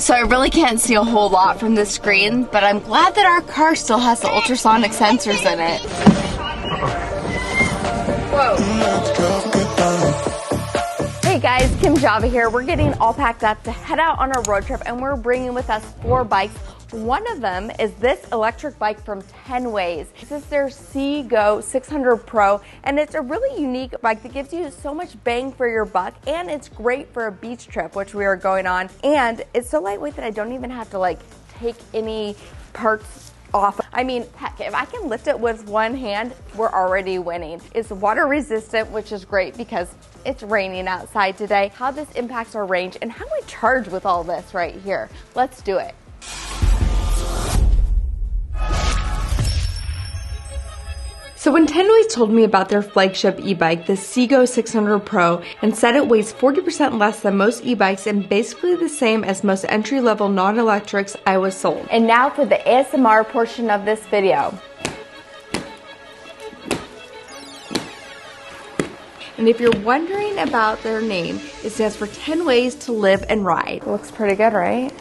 So I really can't see a whole lot from this screen, but I'm glad that our car still has the ultrasonic sensors in it. Whoa. Hey guys, Kim Java here. We're getting all packed up to head out on our road trip, and we're bringing with us 4 bikes. One of them is this electric bike from Tenways. This is their CGO600 Pro, and it's a really unique bike that gives you so much bang for your buck, and it's great for a beach trip, which we are going on. And it's so lightweight that I don't even have to like take any parts off. I mean, heck, if I can lift it with one hand, we're already winning. It's water resistant, which is great because it's raining outside today. How this impacts our range and how we charge with all this right here. Let's do it. So when Tenways told me about their flagship e-bike, the CGO600 Pro, and said it weighs 40% less than most e-bikes and basically the same as most entry-level non-electrics, I was sold. And now for the ASMR portion of this video. And if you're wondering about their name, it stands for 10 Ways to Live and Ride. Looks pretty good, right?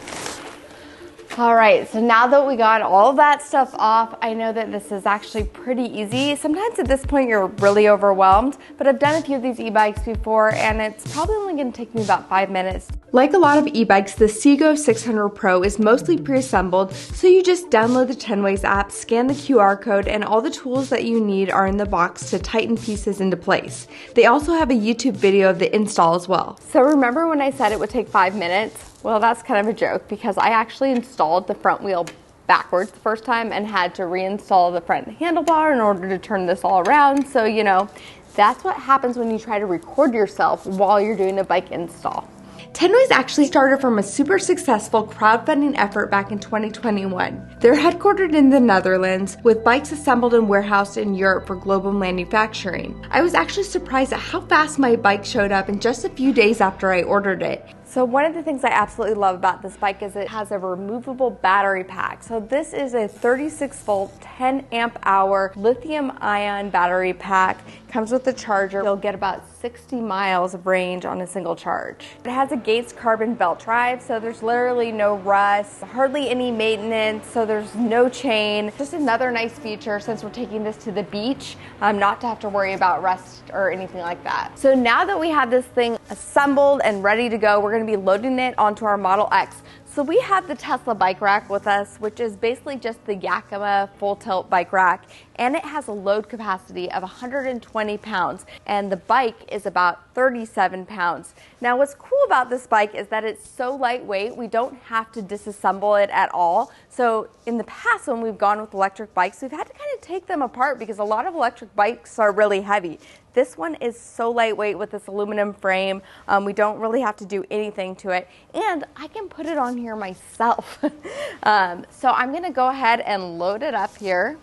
All right, so now that we got all that stuff off, I know that this is actually pretty easy. Sometimes at this point you're really overwhelmed, but I've done a few of these e-bikes before and it's probably only gonna take me about 5 minutes. Like a lot of e-bikes, the CGO600 Pro is mostly pre-assembled, so you just download the Tenways app, scan the QR code, and all the tools that you need are in the box to tighten pieces into place. They also have a YouTube video of the install as well. So remember when I said it would take 5 minutes? Well, that's kind of a joke because I actually installed the front wheel backwards the first time and had to reinstall the front handlebar in order to turn this all around. So, you know, that's what happens when you try to record yourself while you're doing a bike install. Tenways actually started from a super successful crowdfunding effort back in 2021. They're headquartered in the Netherlands with bikes assembled and warehoused in Europe for global manufacturing. I was actually surprised at how fast my bike showed up in just a few days after I ordered it. So one of the things I absolutely love about this bike is it has a removable battery pack. So this is a 36 volt, 10 amp hour lithium ion battery pack. Comes with a charger. You'll get about 60 miles of range on a single charge. It has a Gates carbon belt drive, so there's literally no rust, hardly any maintenance, so there's no chain. Just another nice feature since we're taking this to the beach, not to have to worry about rust or anything like that. So now that we have this thing assembled and ready to go, we're going to be loading it onto our Model X. So we have the Tesla bike rack with us, which is basically just the Yakima full tilt bike rack, and it has a load capacity of 120 pounds, and the bike is about 37 pounds. Now what's cool about this bike is that it's so lightweight, we don't have to disassemble it at all. So in the past when we've gone with electric bikes, we've had to kind of take them apart because a lot of electric bikes are really heavy. This one is so lightweight with this aluminum frame. We don't really have to do anything to it. And I can put it on here myself. So I'm gonna go ahead and load it up here.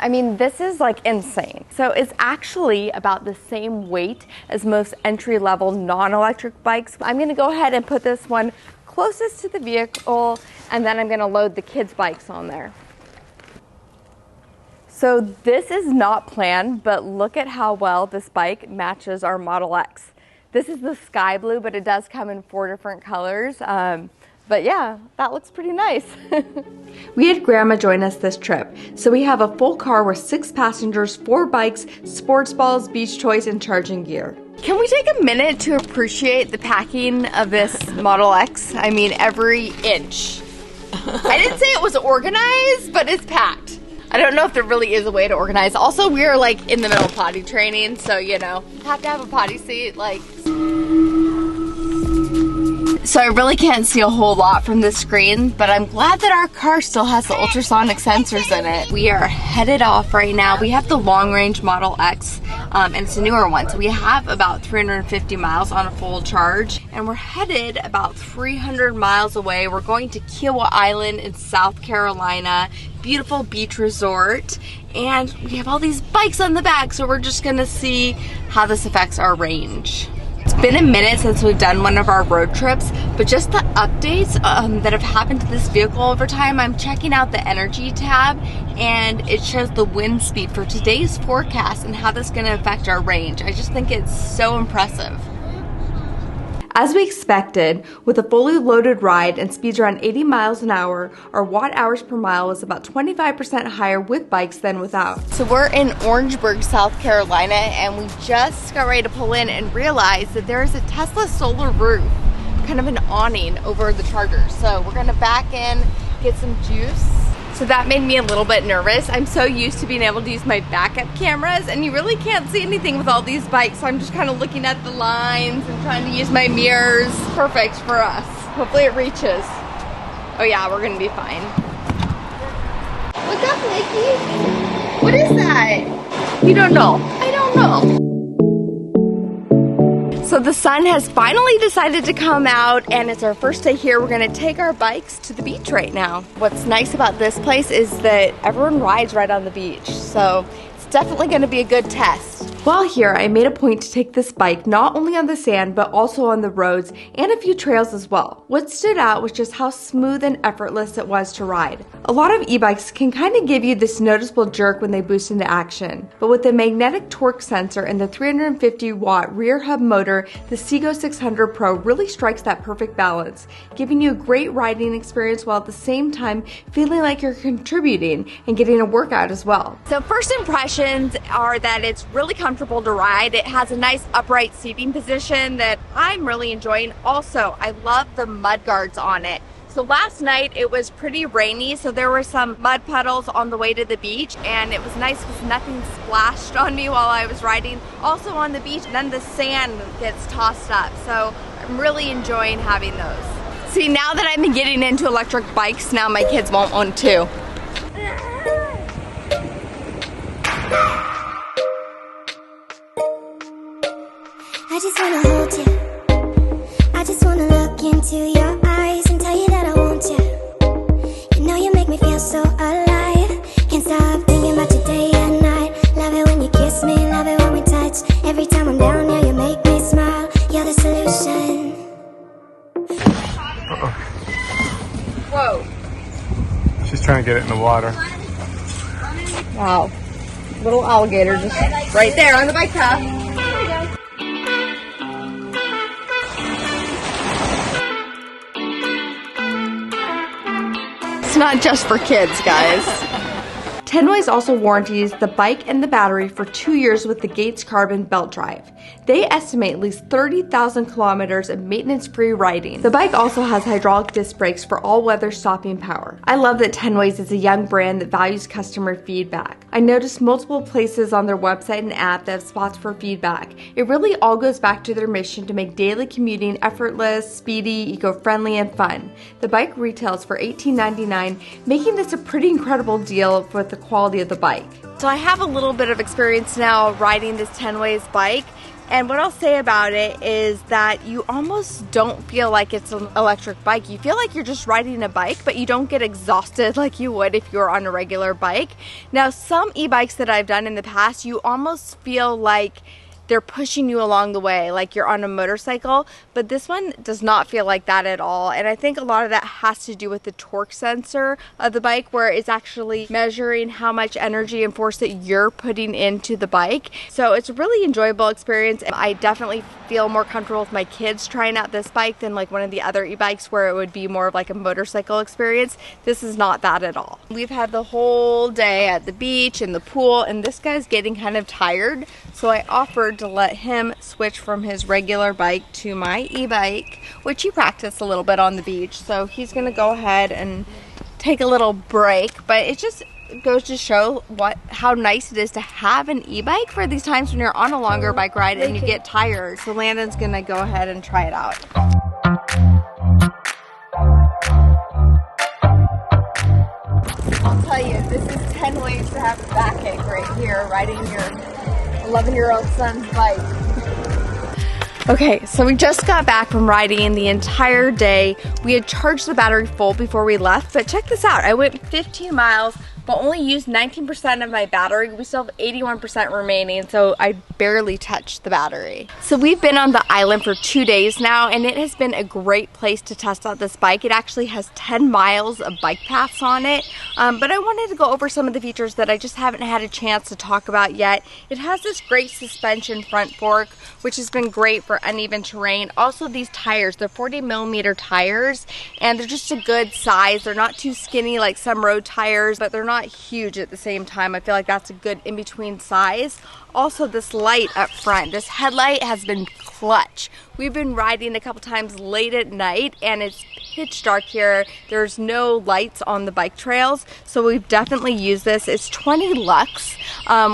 I mean, this is like insane. So it's actually about the same weight as most entry-level non-electric bikes. I'm gonna go ahead and put this one closest to the vehicle, and then I'm gonna load the kids' bikes on there. So this is not planned, but look at how well this bike matches our Model X. This is the sky blue, but it does come in 4 different colors. But yeah, that looks pretty nice. We had Grandma join us this trip. So we have a full car with 6 passengers, 4 bikes, sports balls, beach toys, and charging gear. Can we take a minute to appreciate the packing of this Model X? I mean, every inch. I didn't say it was organized, but it's packed. I don't know if there really is a way to organize. Also, we are like in the middle of potty training, so you know, have to have a potty seat, like. So I really can't see a whole lot from this screen, but I'm glad that our car still has the ultrasonic sensors in it. We are headed off right now. We have the long range Model X, and it's a newer one. So we have about 350 miles on a full charge, and we're headed about 300 miles away. We're going to Kiowa Island in South Carolina, beautiful beach resort, and we have all these bikes on the back, so we're just gonna see how this affects our range. It's been a minute since we've done one of our road trips, but just the updates that have happened to this vehicle over time, I'm checking out the energy tab and it shows the wind speed for today's forecast and how that's going to affect our range. I just think it's so impressive. As we expected, with a fully loaded ride and speeds around 80 miles an hour, our watt hours per mile was about 25% higher with bikes than without. So we're in Orangeburg, South Carolina, and we just got ready to pull in and realized that there is a Tesla solar roof, kind of an awning over the charger. So we're gonna back in, get some juice. So that made me a little bit nervous. I'm so used to being able to use my backup cameras, and you really can't see anything with all these bikes, so I'm just kind of looking at the lines and trying to use my mirrors. Perfect for us. Hopefully it reaches. Oh yeah, we're gonna be fine. What's up, Nikki? What is that? You don't know. I don't know. So the sun has finally decided to come out, and it's our first day here. We're gonna take our bikes to the beach right now. What's nice about this place is that everyone rides right on the beach, so it's definitely gonna be a good test. While here, I made a point to take this bike not only on the sand, but also on the roads and a few trails as well. What stood out was just how smooth and effortless it was to ride. A lot of e-bikes can kind of give you this noticeable jerk when they boost into action, but with the magnetic torque sensor and the 350 watt rear hub motor, the CGO600 Pro really strikes that perfect balance, giving you a great riding experience while at the same time feeling like you're contributing and getting a workout as well. So first impressions are that it's really comfortable to ride. It has a nice upright seating position that I'm really enjoying. Also, I love the mud guards on it. So last night it was pretty rainy, so there were some mud puddles on the way to the beach, and it was nice because nothing splashed on me while I was riding. Also on the beach, none of the sand gets tossed up, so I'm really enjoying having those. See, now that I've been getting into electric bikes, now my kids won't want to. I just wanna hold you. I just wanna look into your eyes and tell you that I want you. You know you make me feel so alive. Can't stop thinking about you day and night. Love it when you kiss me, love it when we touch. Every time I'm down, yeah, you make me smile. You're the solution. Whoa. She's trying to get it in the water. Wow. Little alligator just right there on the bike path. It's not just for kids, guys. Tenways also warranties the bike and the battery for 2 years with the Gates Carbon belt drive. They estimate at least 30,000 kilometers of maintenance-free riding. The bike also has hydraulic disc brakes for all-weather stopping power. I love that Tenways is a young brand that values customer feedback. I noticed multiple places on their website and app that have spots for feedback. It really all goes back to their mission to make daily commuting effortless, speedy, eco-friendly, and fun. The bike retails for $18.99, making this a pretty incredible deal for the quality of the bike. So I have a little bit of experience now riding this Tenways bike, and what I'll say about it is that you almost don't feel like it's an electric bike. You feel like you're just riding a bike, but you don't get exhausted like you would if you're on a regular bike. Now, some e-bikes that I've done in the past, you almost feel like they're pushing you along the way like you're on a motorcycle, but this one does not feel like that at all. And I think a lot of that has to do with the torque sensor of the bike, where it's actually measuring how much energy and force that you're putting into the bike. So it's a really enjoyable experience. I definitely feel more comfortable with my kids trying out this bike than like one of the other e-bikes where it would be more of like a motorcycle experience. This is not that at all. We've had the whole day at the beach and the pool, and this guy's getting kind of tired, so I offered to let him switch from his regular bike to my e-bike, which he practiced a little bit on the beach. So he's gonna go ahead and take a little break, but it just goes to show how nice it is to have an e-bike for these times when you're on a longer bike ride and you get tired. So Landon's gonna go ahead and try it out. I'll tell you, this is 10 ways to have a backache right here, riding your 11-year-old son's bike. Okay, so we just got back from riding the entire day. We had charged the battery full before we left, but check this out. I went 15 miles but only used 19% of my battery. We still have 81% remaining, so I barely touched the battery. So we've been on the island for 2 days now, and it has been a great place to test out this bike. It actually has 10 miles of bike paths on it, but I wanted to go over some of the features that I just haven't had a chance to talk about yet. It has this great suspension front fork, which has been great for uneven terrain. Also, these tires, they're 40mm tires, and they're just a good size. They're not too skinny like some road tires, but they're not huge at the same time. I feel like that's a good in-between size. Also, this light up front, this headlight has been clutch. We've been riding a couple times late at night and it's pitch dark here. There's no lights on the bike trails, so we've definitely used this. It's 20 lux,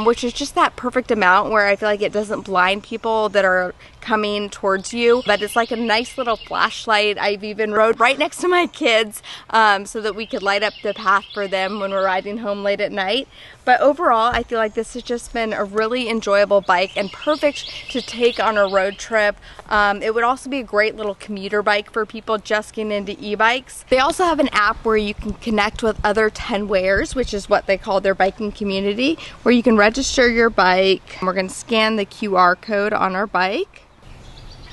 which is just that perfect amount where I feel like it doesn't blind people that are coming towards you, but it's like a nice little flashlight. I've even rode right next to my kids so that we could light up the path for them when we're riding home late at night. But overall, I feel like this has just been a really enjoyable bike and perfect to take on a road trip. It would also be a great little commuter bike for people just getting into e-bikes. They also have an app where you can connect with other Tenwayers, which is what they call their biking community, where you can register your bike. We're going to scan the QR code on our bike.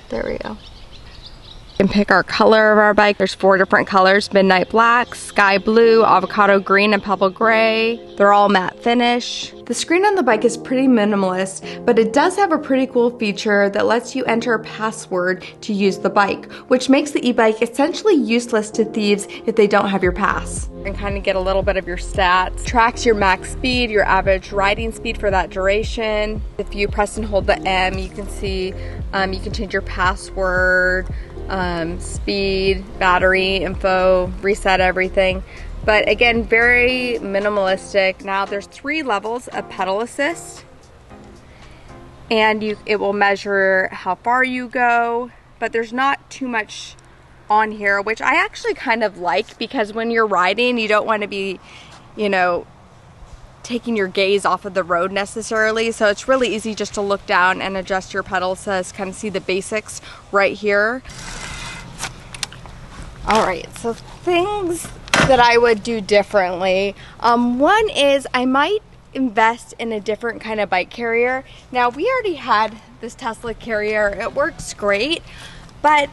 There we go. We can pick our color of our bike. There's 4 different colors: midnight black, sky blue, avocado green, and pebble gray. They're all matte finish. The screen on the bike is pretty minimalist, but it does have a pretty cool feature that lets you enter a password to use the bike, which makes the e-bike essentially useless to thieves if they don't have your pass. And kind of get a little bit of your stats. Tracks your max speed, your average riding speed for that duration. If you press and hold the M, you can see, you can change your password, speed, battery info, reset everything. But again, very minimalistic. Now there's 3 levels of pedal assist, and it will measure how far you go, but there's not too much on here, which I actually kind of like, because when you're riding, you don't want to be, you know, taking your gaze off of the road necessarily. So it's really easy just to look down and adjust your pedals to kind of see the basics right here. All right, so things that I would do differently. One is I might invest in a different kind of bike carrier. Now, we already had this Tesla carrier. It works great, but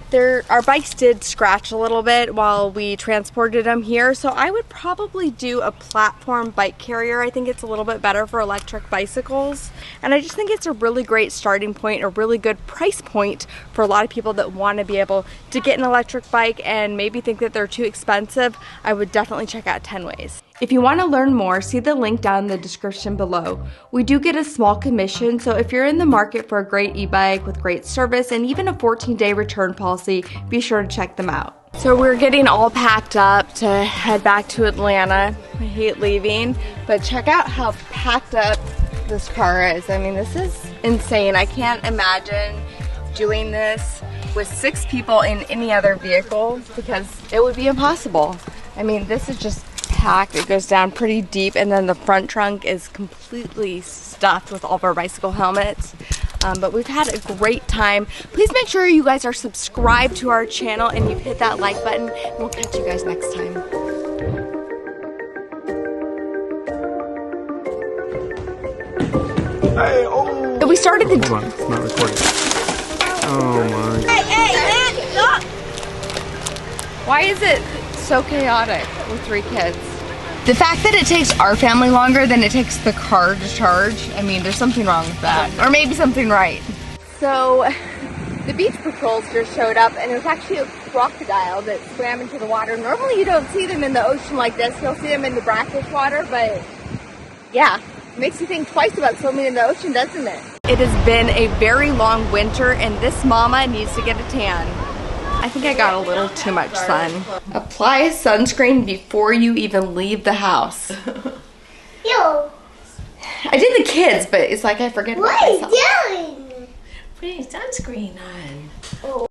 our bikes did scratch a little bit while we transported them here. So I would probably do a platform bike carrier. I think it's a little bit better for electric bicycles. And I just think it's a really great starting point, a really good price point for a lot of people that want to be able to get an electric bike and maybe think that they're too expensive. I would definitely check out Tenways. If you want to learn more, see the link down in the description below. We do get a small commission, so if you're in the market for a great e-bike with great service and even a 14-day return policy, be sure to check them out. So we're getting all packed up to head back to Atlanta. I hate leaving, but check out how packed up this car is. I mean, this is insane. I can't imagine doing this with 6 people in any other vehicle, because it would be impossible. I mean, this is just packed. It goes down pretty deep, and then the front trunk is completely stuffed with all of our bicycle helmets. But we've had a great time. Please make sure you guys are subscribed to our channel and you've hit that like button. We'll catch you guys next time. Hey, oh! We started the... Hold on, it's not recording. Oh my. Hey, man, stop! Why is it so chaotic with 3 kids? The fact that it takes our family longer than it takes the car to charge, I mean, there's something wrong with that. Or maybe something right. So, the beach patrols just showed up, and it was actually a crocodile that swam into the water. Normally you don't see them in the ocean like this. You'll see them in the brackish water, but yeah, it makes you think twice about swimming in the ocean, doesn't it? It has been a very long winter, and this mama needs to get a tan. I think I got a little too much sun. Apply sunscreen before you even leave the house. Yo. I did the kids, but it's like I forget about myself. What are you doing? Putting sunscreen on. Oh.